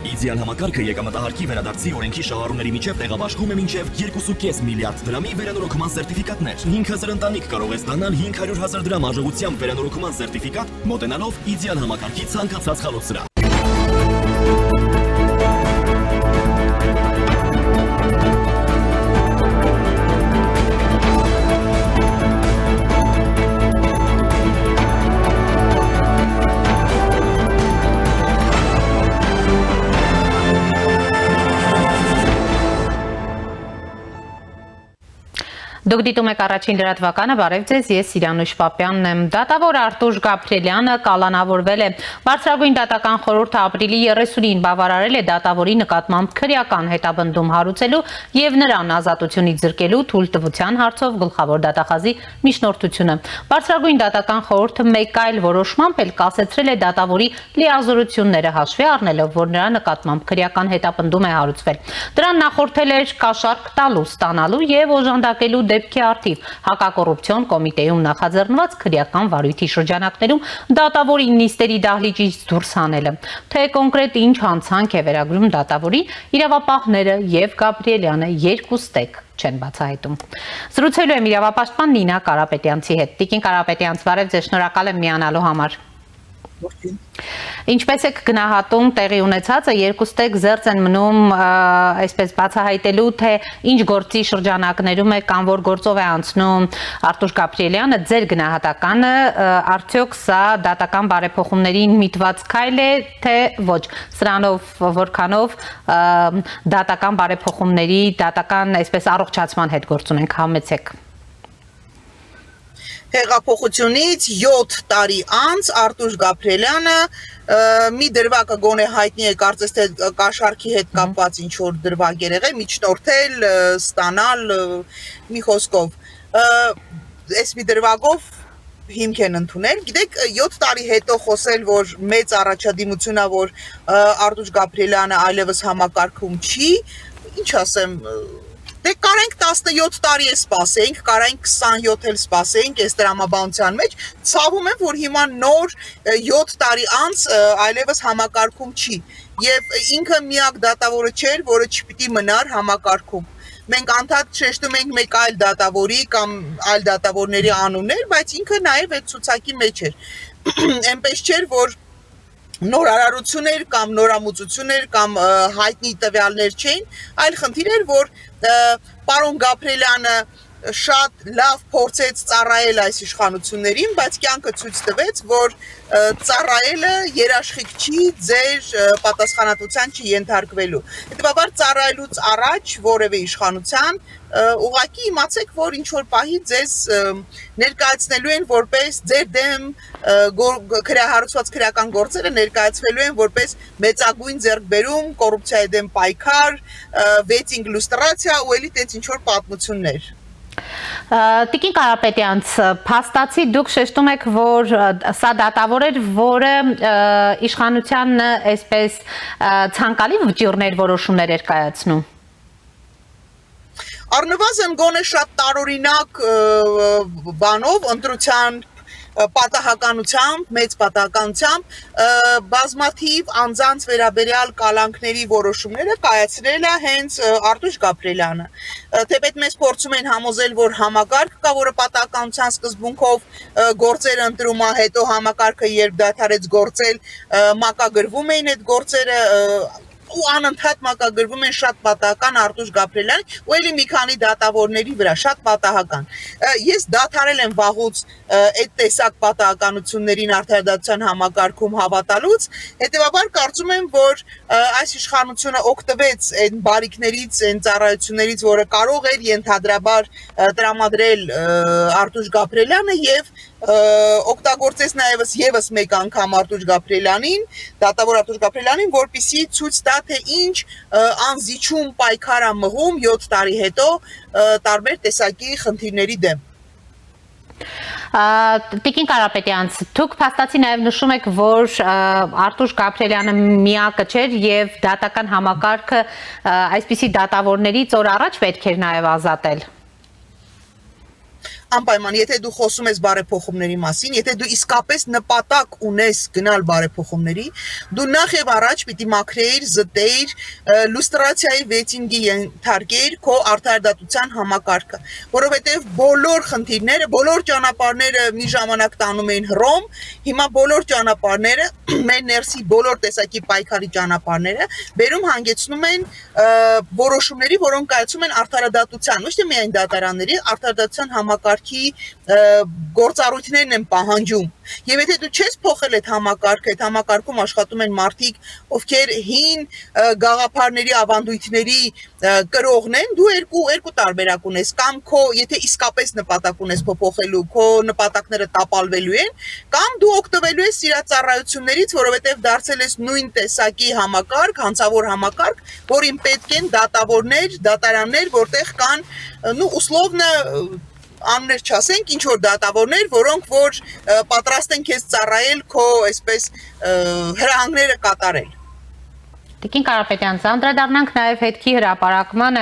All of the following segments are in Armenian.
Իդեալ համակարգը եկամտահարկի վերադարձի օրենքի շահառուների միջև տեղաբաշխում է մինչև 2.5 միլիարդ դրամի վերանորոգման սերտիֆիկատներ։ 5000 ընտանիք կարող է ստանալ 500,000 դրամ արժողությամբ վերանորոգման սերտիֆիկատ, մոտենալով իդեալ համակարգի ցանկացած խալոցրա։ Դուք դիտում եք առաջին լրատվականը, բարև ձեզ, ես Սիրանուշ Պապյանն եմ։ Դատավոր Արտուշ Գաբրիելյանը կալանավորվել է։ Բարձրագույն դատական խորհուրդը ապրիլի 30-ին բավարարել է դատավորի նկատմամբ քրեական հետապնդում հարուցելու եւ նրան ազատությունից զրկելու թույլտվության հարցով գլխավոր դատախազի միջնորդությունը։ Բարձրագույն դատական խորհուրդը մեկ այլ որոշմամբ էլ կասեցրել է դատավորի լիազորությունները հաշվի առնելով, որ նրա նկատմամբ քրեական հետապնդում է հարուցվել։ Դրան նախորդել էր կաշառք տալու, ստանալու եւ օժանդակելու դեպքի արդիվ հակակոռուպցիոն կոմիտեում նախաձեռնված քրեական վարույթի շրջանակներում դատավորի նիստերի դահլիճից դուրս հանելը, թե կոնկրետ ինչ հանցանք է վերագրում դատավորին, իրավապահները եւ Գաբրիելյանը երկուստեք չեն բացահայտում։ Զրուցելու եմ իրավապաշտպան Նինա Կարապետյանցի հետ։ Տիկին Կարապետյանց, բարև ձեզ, շնորհակալ եմ միանալու համար։ Ինչպես եք գնահատում տեղի ունեցածը, երկուստեք զերծ են մնում այսպես բացահայտելու, թե ինչ գործի շրջանակներում է կամ որ գործով է անցնում Արտուշ Գաբրիելյանը, ձեր գնահատականը, արդյոք սա դատական բարեփոխումներին միտված քայլ է, թե ոչ, սրանով որքանով դատական բարեփոխումների, դատական այսպես առողջացման հետ գործ ունենք, համեցեք։ Հեղափոխությունից 7 տարի անց Արտուշ Գաբրիելյանը մի դրվագը գոնե հայտնի է, կարծես թե կաշառքի հետ կապված ինչ որ դրվագ եղել, միջնորդել, ստանալ, մի խոսքով, այս մի դրվագով հիմք են ընդունել, գիտեք, 7 տարի հետո խոսել, որ մեծ առաջադիմությունա, որ Արտուշ Գաբրիելյանը այլևս համակարգում չի, ինչ ասեմ, դե կարենք 17 տարի է սպասենք, կարենք 27 էլ սպասենք այս դրամաբանության մեջ, ցավում եմ, որ հիմա նոր 7 տարի անց այլևս համակարգում չի, եւ ինքը միակ դատավորը չէր, որը չպիտի մնար համակարգում։ Մենք անդադ շեշտում ենք մեկ այլ դատավորի կամ այլ դատավորների անուններ, բայց ինքը նաեւ այդ ցուցակի մեջ էր։ Այնպես չէր, որ նորարարություններ կամ նորամուծություններ կամ հայտնի տվյալներ չէին, այլ խնդիր էր, որ պարոն Գաբրիելյանը շատ լավ փորձեց ծառայել այս իշխանություններին, բայց կյանքը ցույց տվեց, որ ծառայելը երաշխիք չի, ձեր պատասխանատվության չի ենթարկվելու։ Հետևաբար ծառայելուց առաջ որևէ իշխանության ուղղակի իմացեք, որ ինչ որ պահի ձեզ ներկայացնելու են որպես ձեր դեմ հարուցված քրեական գործերը ներկայացվելու են որպես մեծագույն ձեռքբերում, կոռուպցիայի դեմ պայքար, վետինգ լուստրացիա ու էլի տենց ինչ որ պատմություններ։ Տիկին Կարապետյանց, փաստացի դուք շեշտում եք, որ սա դատավոր էր, որը իշխանության այսպես ցանկալի վճիռներ որոշումներ էր կայացնում։ Առնվազն գոնե շատ տարօրինակ բանով, ընտրության պատահականությամբ, մեծ պատահականությամբ բազմաթիվ անձանց վերաբերյալ կալանքների որոշումները կայացրել է հենց Արտուշ Գաբրիելյանը։ Թեպետ մեզ փորձում են համոզել, որ համակարգ կա, որը պատահականության սկզբունքով գործեր ընտրում է, հետո համակարգը երբ դադարեց գործել, մակագրվում էին այդ գործերը ու անընդհատ մակագրվում են շատ պատահական Արտուշ Գաբրիելյան ու էլի մի քանի դատավորների վրա, շատ պատահական։ Ես դադարել եմ վաղուց այդ տեսակ պատահականություններին արդարադատության համակարգում հավատալուց, հետևաբար կարծում եմ, որ այս իշխանությունը օգտվեց այն բարիքներից, այն ծառայություններից, որը կարող էր ենթադրաբար տրամադրել Արտուշ Գաբրիելյանը եւ օգտագործեց նաեւս եւս մեկ անգամ Արտուշ Գաբրիելյանին, դատավոր Արտուշ Գաբրիելյանին, որպեսզի ցույց տա, թե ինչ անզիջում պայքար է մղում 7 տարի հետո տարբեր տեսակի խնդիրների դեմ։ Տիկին Կարապետյանց, դուք փաստացի նաև նշում եք, որ Արտուշ Գաբրիելյանը միակը չէր եւ դատական համակարգը այսպիսի դատավորներից օր առաջ պետք էր նաև ազատել։ անպայման, եթե դու խոսում ես բարեփոխումների մասին, եթե դու իսկապես նպատակ ունես գնալ բարեփոխումների, դու նախ եւ առաջ պիտի մաքրեիր, զտեիր, լուստրացիայի վեյթինգի ենթարկեիր քո արդարադատության համակարգը, որովհետեւ բոլոր խնդիրները, բոլոր ճանապարհները մի ժամանակ տանում էին Հռոմ, հիմա բոլոր ճանապարհները, մեր ներսի բոլոր տեսակի պայքարի ճանապարհները բերում հանգեցնում են որոշումների, որոնք կայացում են արդարադատության, ոչ թե միայն դատարանների, արդարադատության համակարգի գործառույթներն են պահանջում։ Եվ եթե դու չես փոխել այդ համակարգը, այդ համակարգում աշխատում են մարդիկ, ովքեր հին գաղափարների, ավանդույթների կրողն են, դու երկու տարբերակ ունես, կամ քո, եթե իսկապես նպատակ ունես փոփոխելու, քո նպատակները տապալվելու են, կամ դու օգտվելու ես սիրածառայություններից, որովհետև դարձել ես նույն տեսակի համակարգ, հանցավոր համակարգ, որին պետք են դատավորներ, դատարաններ, որտեղ կան, условно աններ չասենք, ինչ որ դատավորներ, որոնք որ պատրաստ են քեզ ծառայել քո այսպես հրահանգները կատարել։ Տիկին Կարապետյան, անդրադառնանք նաև հետքի հրապարակմանը,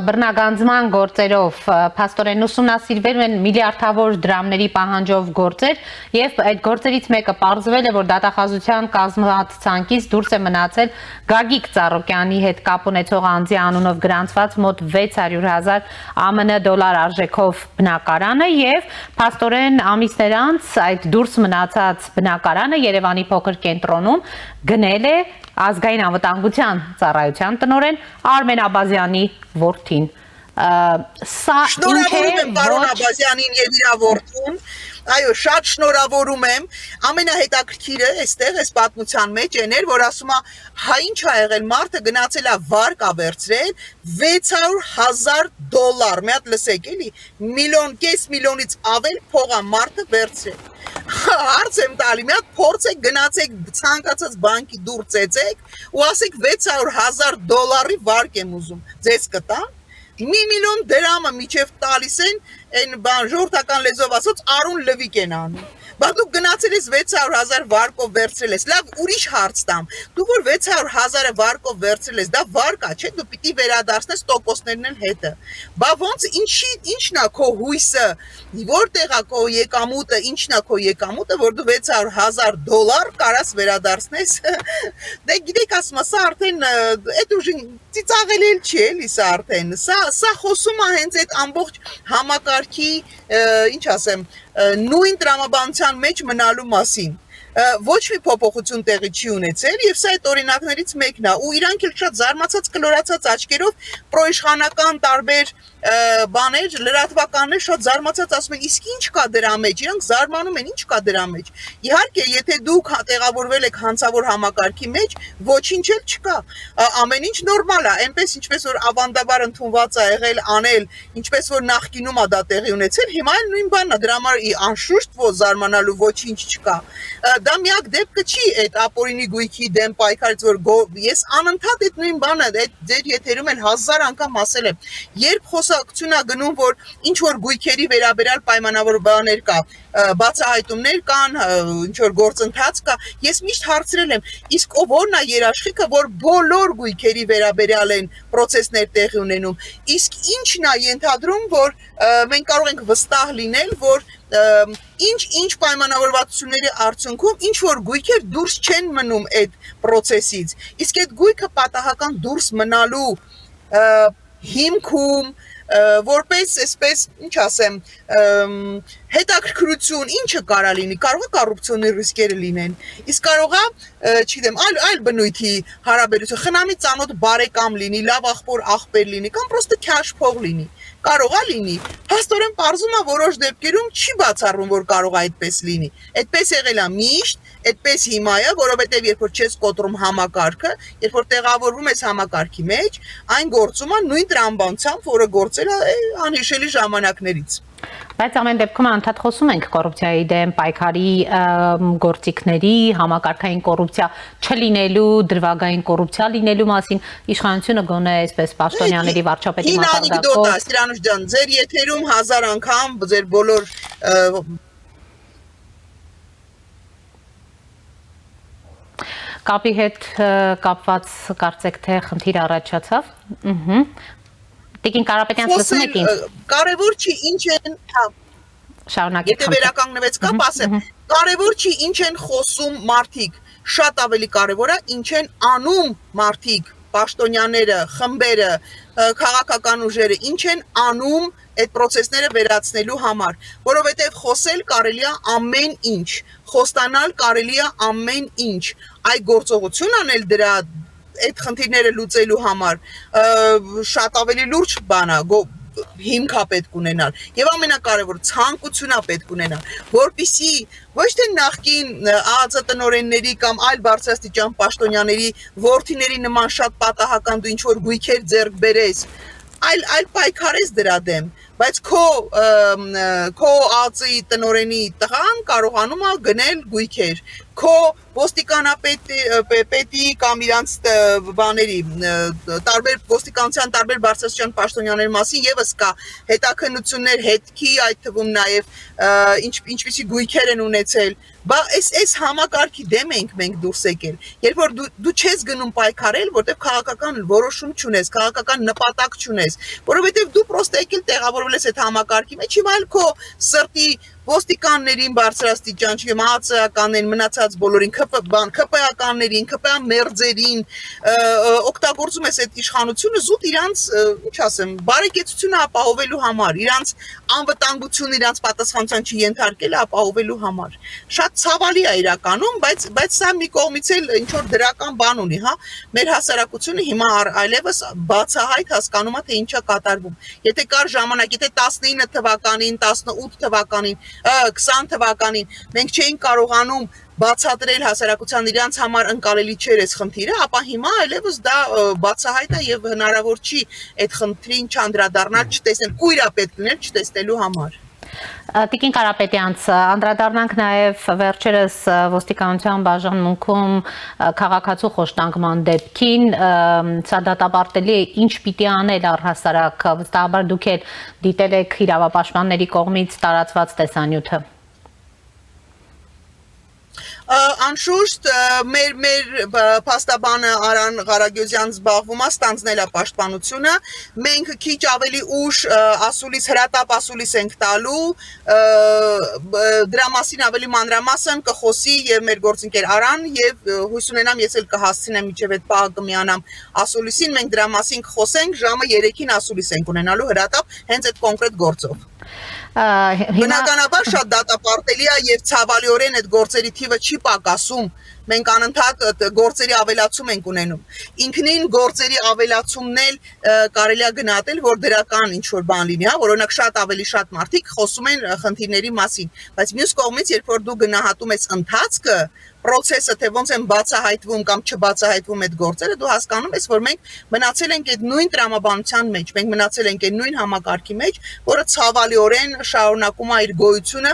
բռնագանձման գործերով փաստորեն ուսումնասիրվել են միլիարդավոր դրամների պահանջով գործեր եւ այդ գործերից մեկը պարզվել է, որ դատախազության կազմած ցանկից դուրս է մնացել Գագիկ Ծառուկյանի հետ կապ ունեցող անձի անունով գրանցված մոտ 600,000 ԱՄՆ դոլար արժեքով բնակարանը եւ փաստորեն ամիսներ անց այդ դուրս մնացած բնակարանը Երևանի փոքր կենտրոնում գնել է ազգային անվտանգության ծառայության տնօրեն Արմեն Աբազյանի որդին։ Սա շնորհավորում եմ պարոն Աբազյանին եւ իր որդուն։ Այո, շատ շնորհավորում եմ։ Ամենահետաքրքիրը այստեղ այս պատմության մեջ էներ, որ ասում է, հա ինչ ա եղել, մարդը գնացել է վարկ ա վերցրել $600,000, մի հատ լսեք էլի, 1.5 միլիոնից ավել փող ա մարդը վերցրել։ Հարց եմ տալի, մի հատ փորձեք, գնացեք ցանկացած բանկի դուր ծեծեք ու ասեք $600,000 վարկ եմ ուզում։ Ձեզ կտան։ 1 միլիոն դրամը միջև տալիս են, այն բան ժողովրդական լեզվով ասած արուն լվիկ են անում։ Բա դու գնացել ես 600,000 վարկով վերցրել ես, լավ ուրիշ հարց տամ, դու որ 600,000-ը վարկով վերցրել ես, դա վարկ ա, չէ, դու պիտի վերադարձնես տոկոսներն են հետը։ Բա ոնց ինչն ա քո հույսը, որտեղ ա քո եկամուտը, ինչն ա քո եկամուտը, որ դու $600,000 կարաս վերադարձնես։ Դե գիտեք, ասում եմ, սա արդեն այդ ուժին ծիծաղել էլ չի էլի սա արդեն։ Սա խոսում է հենց այդ ամբողջ համակարգի, ինչ ասեմ, նույն տրամաբանության մեջ մնալու մասին։ Ոչ մի փոփոխություն տեղի չի ունեցել եւ սա այդ օրինակներից մեկն է ու իրանք էլ շատ զարմացած կլորացած աչքերով պրոիշխանական տարբեր բաներ լրատվականներ շատ զարմացած ասում են իսկ ինչ կա դրա մեջ իրանք զարմանում են ինչ կա դրա մեջ իհարկե եթե դուք տեղավորվել եք հանցավոր համակարգի մեջ ոչինչ էլ չկա ամեն ինչ նորմալ է այնպես ինչպես որ ավանդաբար ընդունված է եղել անել ինչպես որ նախկինում է դա տեղի ունեցել հիմա էլ նույն բանն է դրա համար անշուշտ որ զարմանալու ոչինչ չկա դա միակ դեպքը չի այդ ապօրինի գույքի դեմ պայքարից որ ես անընդհատ այդ նույն բանը այդ ձեր եթերում էլ 1000 անգամ ասել եմ երբ խոսակցություն է գնում որ ինչ որ գույքերի վերաբերյալ պայմանավոր բաներ կա բացահայտումներ կան ինչ որ գործընթաց կա ես միշտ հարցրել եմ իսկ ո՞րն է երաշխիքը որ բոլոր գույքերի վերաբերյալ են process-ներ տեղի ունենում իսկ ի՞նչն է ենթադրում որ մենք կարող ենք վստահ լինել որ ինչ պայմանավորվածությունների արդյունքում ինչ որ գույքեր դուրս չեն մնում այդ process-ից իսկ այդ գույքը պատահական դուրս մնալու հիմքում որպես այսպես ինչ ասեմ հետաքրքրություն ինչը կարա լինի կարող է կոռուպցիոնի ռիսկերը լինեն իսկ կարող է չգիտեմ այլ բնույթի հարաբերություն խնամի ծանոթ բարեկամ լինի լավ աղբոր լինի կամ պրոստը քաշ փող լինի կարող է լինի հաստորեն պարզում է որոշ դեպքերում չի բացառվում որ կարող է այդպես լինի այդպես եղել է միշտ այդպես հիմա է որովհետև երբ որ չես կոտրում համակարգը երբ որ տեղավորվում ես համակարգի մեջ այն գործում է նույն տրամաբանությամբ որը գործել է անհիշելի ժամանակներից Բայց ամեն դեպքում անդադ խոսում ենք կոռուպցիայի դեմ պայքարի գործիքների համակարգային կոռուպցիա չլինելու դրվագային կոռուպցիա լինելու մասին իշխանությունը գոնե այսպես պաշտոնյաների վարչապետի մակարդակով Սիրանուշ ջան ձեր եթերում 1000 անգամ ձեր բոլոր կապի հետ կապված կարծեք թե խնդիր առաջացավ Տիկին Կարապետյան, լսում եք ինձ։ Կարևոր չի ինչ են, Շարունակեք։ եթե վերականգնվեց կապ, ասեմ, կարևոր չի ինչ են խոսում մարդիկ, շատ ավելի կարևոր է ինչ են անում մարդիկ, պաշտոնյաները, խմբերը, քաղաքական ուժերը, ինչ են անում այդ process-ները վերացնելու համար, որովհետև խոսել կարելի է ամեն ինչ, խոստանալ կարելի է ամեն ինչ, այ գործողություն անել դրա այդ խնդիրները լուծելու համար, շատ ավելի լուրջ բան է, հիմք է պետք ունենալ եւ ամենակարևոր ցանկություն է պետք ունենալ, որպիսի ոչ թե նախկին ԱԱԾ տնօրենների կամ այլ բարձրաստիճան պաշտոնյաների որդիների նման շատ պատահական դու ինչ որ գույքեր ձեռք բերես, այլ պայքարես դրա դեմ, բայց քո ԱԱԾ-ի տնօրենի տղան կարողանում է գնել գույքեր, քո ոստիկանապետի կամ իրանց բաների տարբեր ոստիկանության տարբեր բարձրաստիճան պաշտոնյաների մասին եւս կա հետաքննություններ, հետքի, այդ թվում նաեւ ինչպիսի գույքեր են ունեցել, բա այս համակարգի դեմ ենք մենք դուրս եկել, երբ որ դու չես գնում պայքարել, որտեղ քաղաքական որոշում չունես, քաղաքական նպատակ չունես, որովհետեւ դու պրոստը եկել տեղավորվել ես այդ համակարգի մեջ, հիմա էլ քո սրտի ոստիկաններին բարձրաստիճան, չգիտեմ, ԱԱԾ-ականներին, մնացած բոլորին, ԿՊ-ականներին, ԿՊ մերձերին, օգտագործում ես այդ իշխանությունը զուտ իրանց, ինչ ասեմ, բարեկեցությունը ապահովելու համար, իրանց անվտանգությունը, իրանց պատասխանատվության չենթարկելը ապահովելու համար։ Շատ ցավալի է իրականում, բայց սա մի կողմից էլ ինչ որ դրական բան ունի, հա, մեր հասարակությունը հիմա այլևս բացահայտ հասկանում է, թե ինչ է կատարվում։ Եթե կար ժամանակ, եթե 19 թվականին, 18 թվականին 20 թվականին մենք չէինք կարողանում բացատրել հասարակության իրանց համար ընկալելի չէր այս խնդիրը, ապա հիմա այլևս դա բացահայտ է եւ հնարավոր չի այդ խնդրին չանդրադառնալ, չտեսնել, կույր է պետք լինել չտեսնելու համար։ Տիկին Կարապետյանց, անդրադառնանք նաև վերջերս ոստիկանության բաժանմունքում քաղաքացու խոշտանգման դեպքին, սա դատապարտելի է, ինչ պիտի անել առհասարակ, վստահաբար դուք էլ դիտել եք իրավապաշտպանների կողմից տարածված տեսանյութը։ Անշուշտ մեր փաստաբանը Արան Ղարագյուզյան զբաղվում է ստանձնել է պաշտպանությունը, մենք քիչ ավելի ուշ ասուլիս հրատապ ասուլիս ենք տալու, դրա մասին ավելի մանրամասն կխոսի եւ մեր գործընկեր Արան եւ հույս ունենամ ես էլ կհասցնեմ մինչեւ այդ պահը կմիանամ ասուլիսին, մենք դրա մասին կխոսենք, ժամը 3-ին ասուլիս ենք ունենալու հրատապ հենց այդ կոնկրետ գործով։ Բնականաբար շատ դատապարտելի է եւ ցավալիորեն այդ գործերի թիվը չի պակասում, մենք անընդհատ գործերի ավելացում ենք ունենում։ Ինքնին գործերի ավելացումն էլ կարելի է գնահատել, որ դրական ինչ-որ բան լինի, հա, օրինակ շատ ավելի շատ մարդիկ խոսում են խնդիրների մասին, բայց մյուս կողմից, երբ որ դու գնահատում ես ընթացքը, process-ը, թե ոնց են բացահայտվում կամ չբացահայտվում այդ գործերը, դու հասկանում ես, որ մենք մնացել ենք այդ նույն տրամաբանության մեջ, մենք մնացել ենք այդ նույն համակարգի մեջ, որը ցավալիորեն շարունակում է իր գոյությունը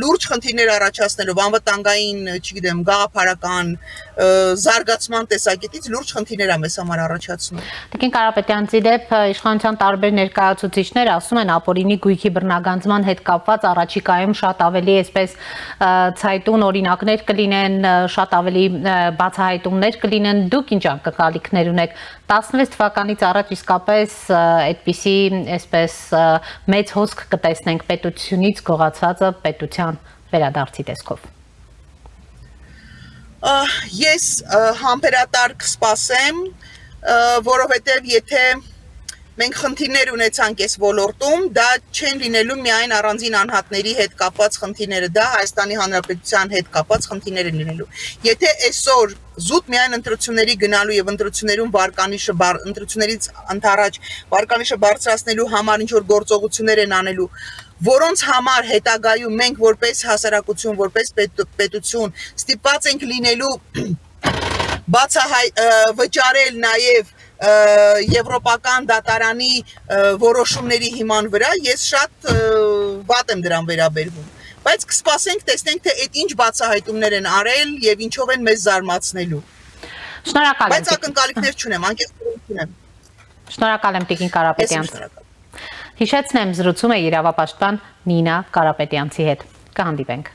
լուրջ խնդիրներ առաջացնելով, անվտանգային, չգիտեմ, գաղափարական զարգացման տեսակետից լուրջ խնդիրներ է մեզ համար առաջացնում։ Տիկին Կարապետյանցի դեպ իշխանության տարբեր ներկայացուցիչներ ասում են ապօրինի գույքի բռնագանձման հետ կապված առաջիկայում շատ ավելի այսպես ցայտուն օրինակներ կլինեն, շատ ավելի բացահայտումներ կլինեն, դուք ինչ ակնկալիքներ ունեք 16 թվականից առաջ իսկապես այդպիսի այսպես մեծ հոսք կտեսնենք պետությունից գողացվածը պետության վերադարձի տեսքով։ Ես համբերատար կսպասեմ, որովհետև եթե մենք խնդիրներ ունեցանք այս ոլորտում, դա չեն լինելու միայն առանձին անհատների հետ կապված խնդիրները, դա Հայաստանի Հանրապետության հետ կապված խնդիրներ են լինելու։ Եթե այսօր զուտ միայն ընտրությունների գնալու եւ ընտրություններում ընտրություններից ընդառաջ վարկանիշը բարձրացնելու համար ինչ որ գործողություններ են անելու, որոնց համար հետագայում մենք որպես հասարակություն, որպես պետություն ստիպված ենք լինելու վճարել նաև եվրոպական դատարանի որոշումների հիման վրա, ես շատ վատ եմ դրան վերաբերվում, բայց կսպասենք, տեսնենք, թե այդ ինչ բացահայտումներ են արել եւ ինչով են մեզ զարմացնելու։ Շնորհակալ եմ։ Բայց ակնկալիքներ չունեմ, անկեղծ չունեմ։ Շնորհակալ եմ Տիկին Կարապետյան։ Հիշեցնեմ, զրուցում է իրավապաշտպան Նինա Կարապետյանցի հետ։ Կհանդիպենք։